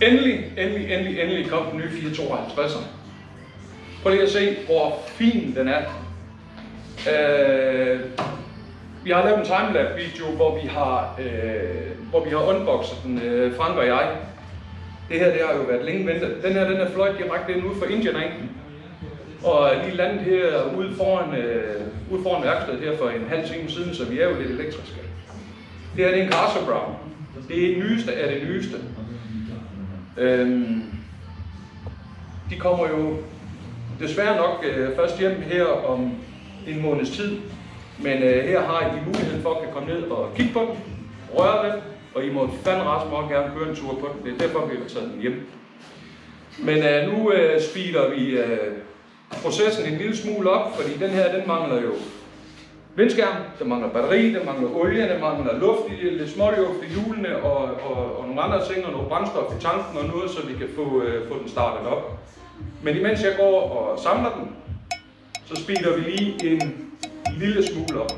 Endelig kom den nye 452'er. Prøv lige at se, hvor fin den er. Vi har lavet en timelapse video, hvor vi har unboxet den, Frank og jeg. Det her det har jo været længe ventet. Den her den er fløjt direkte ind ude for Indian-ringen. Og lige landet her ude foran værkstedet her for en halv time siden, så vi er jo lidt elektriske. Det her det er en Casio Brown. Det nyeste af det nyeste. De kommer jo desværre nok først hjem her om en måneds tid. Men her har I muligheden for at kan komme ned og kigge på den, røre den, og I må fandme meget gerne køre en tur på den. Det er derfor, vi har taget den hjem. Men nu speeder vi processen en lille smule op, fordi den her, den mangler jo vindskærm, den mangler batteri, den mangler olie, den mangler luft i lidt småluft i hjulene og nogle andre ting og noget brændstof i tanken og noget, så vi kan få den startet op. Men imens jeg går og samler den, så speeder vi lige en lille smule op.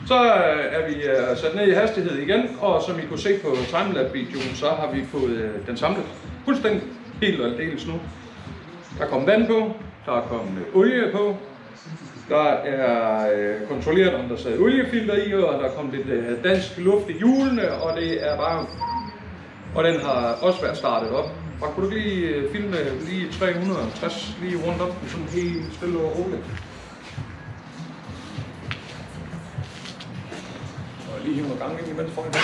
Så er vi sat ned i hastighed igen, og som I kunne se på timelapse-videoen, så har vi fået den samlet fuldstændig helt og aldeles nu. Der er kommet vand på, der er kommet olie på, der er kontrolleret, om der sidder oliefilter i, og der er kommet lidt dansk luft i hjulene, og det er bare... Og den har også været startet op. Og kunne du lige filme lige 360 lige rundt om, sådan helt stille og roligt. Lige hive noget gang ind imens foran der.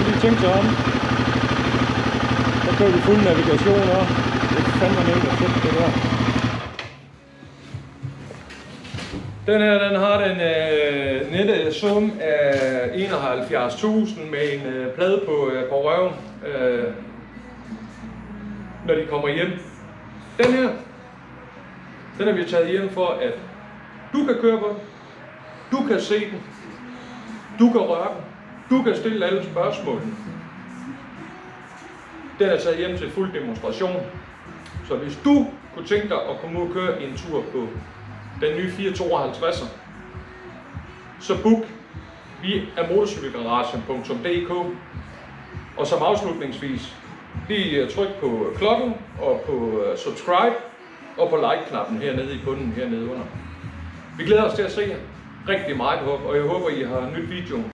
lige tænke sig om. Så kører vi fuld navigation også. Det er fandme nemt og fedt, det der. Den her, den har den nette sum af 71.000 med en plade på røven, når de kommer hjem. Den her, den er vi taget hjem for, at du kan køre på den, du kan se den, du kan røre den, du kan stille alle spørgsmålene. Den er taget hjem til fuld demonstration, så hvis du kunne tænke dig at komme ud og køre en tur på den nye 452'er, så book via motorcykelgaragen.dk, og som afslutningsvis lige tryk på klokken og på subscribe og på like-knappen hernede i bunden hernede under. Vi glæder os til at se jer rigtig meget, og jeg håber I har nyt videoen.